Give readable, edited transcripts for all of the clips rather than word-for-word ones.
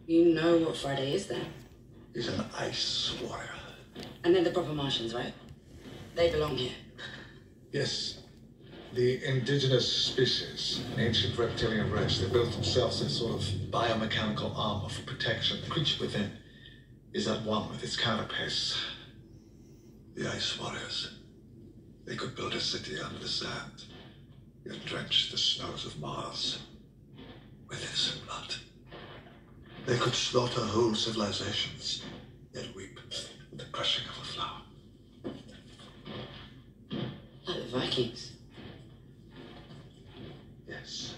You know what Friday is then? He's an ice warrior. And they're the proper Martians, right? They belong here. Yes. The indigenous species, an ancient reptilian race, they built themselves a sort of biomechanical armor for protection. The creature within is at one with its carapace. The ice warriors. They could build a city under the sand, yet drench the snows of Mars with innocent blood. They could slaughter whole civilizations, yet weep with the crushing of a flower. Like the Vikings. Yes.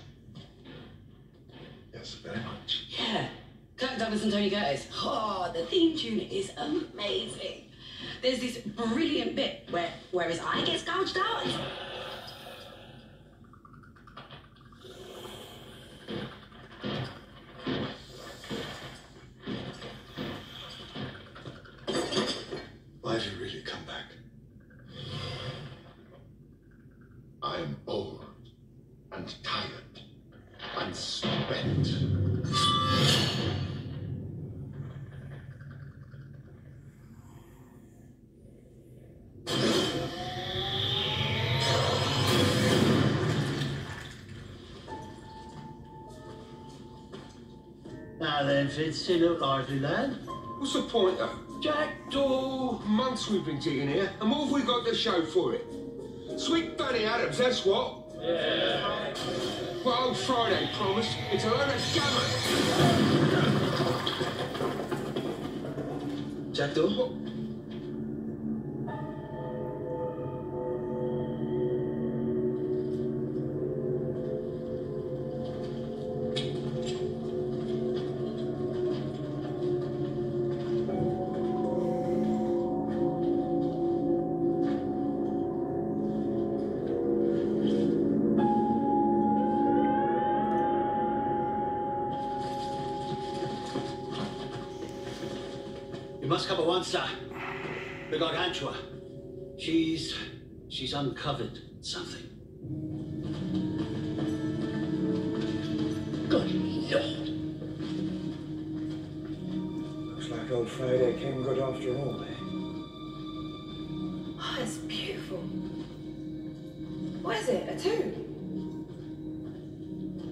Yes, very much. Yeah. Kirk Douglas and Tony Curtis. Oh, the theme tune is amazing. There's this brilliant bit where his eye gets gouged out. Why have you really come back? I am old and tired and spent. Now then, Fitz, you look lively, lad. What's the point, though? Jackdaw, months we've been digging here, and what have we got to show for it? Sweet Bunney Adams, that's what. Yeah. What old Friday promised, it's a load of gammon. Jackdaw? What? You must come at once, sir. The Gargantua. She's uncovered something. Good Lord. Looks like old Friday came good after all, eh? Oh, it's beautiful. What is it? A tomb?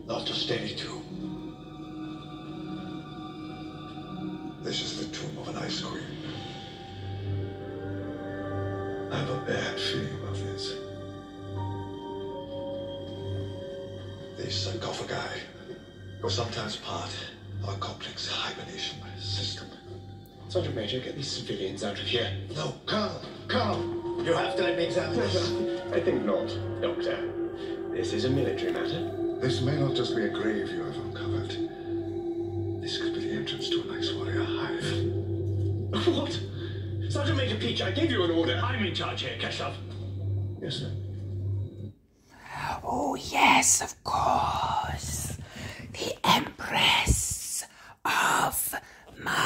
Not just any tomb. This is the tomb of an ice queen. I have a bad feeling about this. These sarcophagi were sometimes part of a complex hibernation system. Sergeant Major, get these civilians out of here. No, Colonel! You have to let me examine this. I think not, Doctor. This is a military matter. This may not just be a grave you have uncovered. This could be the entrance to an ice warrior hive. What? Sergeant Major Peach, I gave you an order. I'm in charge here, Keshav. Yes, sir. Oh, yes, of course. The Empress of Mars.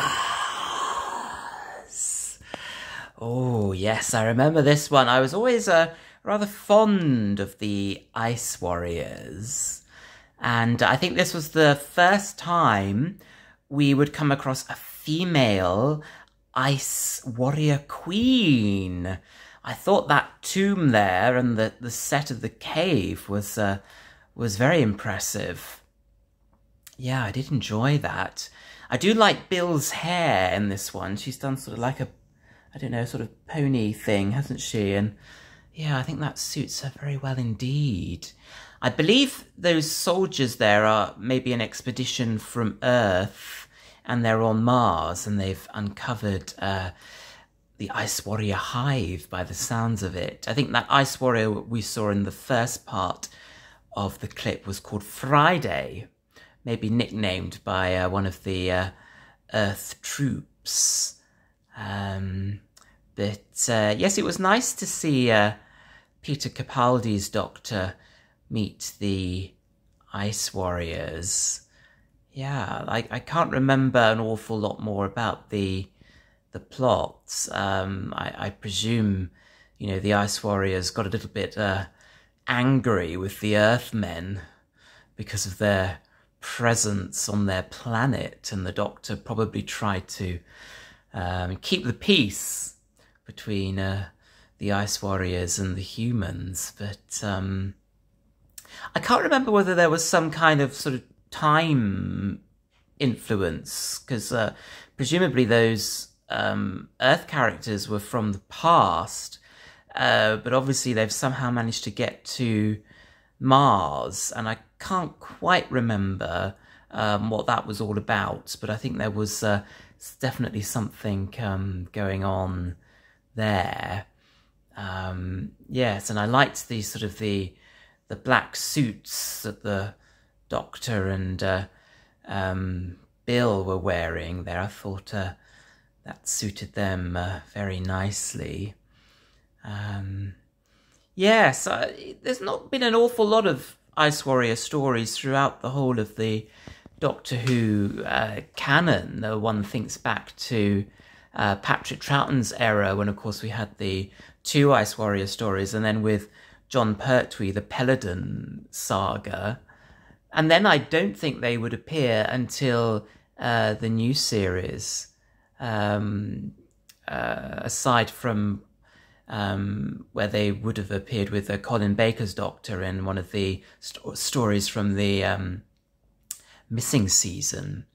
Oh, yes, I remember this one. I was always rather fond of the Ice Warriors. And I think this was the first time we would come across a female Ice Warrior Queen. I thought that tomb there and the set of the cave was very impressive. Yeah, I did enjoy that. I do like Bill's hair in this one. She's done sort of like a, I don't know, sort of pony thing, hasn't she? And yeah, I think that suits her very well indeed. I believe those soldiers there are maybe an expedition from Earth, and they're on Mars, and they've uncovered the Ice Warrior hive by the sounds of it. I think that Ice Warrior we saw in the first part of the clip was called Friday, maybe nicknamed by one of the Earth troops. But yes, it was nice to see Peter Capaldi's Doctor meet the Ice Warriors. Yeah, I can't remember an awful lot more about the plots. I presume, you know, the Ice Warriors got a little bit angry with the Earthmen because of their presence on their planet, and the Doctor probably tried to keep the peace between the Ice Warriors and the humans. But I can't remember whether there was some kind of sort of time influence, because presumably those Earth characters were from the past, but obviously they've somehow managed to get to Mars, and I can't quite remember what that was all about, but I think there was definitely something going on there. Yes, and I liked the sort of the black suits that the Doctor and Bill were wearing there. I thought that suited them very nicely. Yes, there's not been an awful lot of Ice Warrior stories throughout the whole of the Doctor Who canon. One thinks back to Patrick Troughton's era, when of course we had the 2 Ice Warrior stories, and then with John Pertwee, the Peladon saga. And then I don't think they would appear until the new series, aside from where they would have appeared with Colin Baker's Doctor in one of the stories from the Missing season.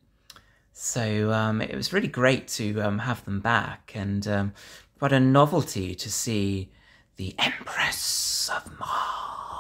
So it was really great to have them back, and what a novelty to see the Empress of Mars.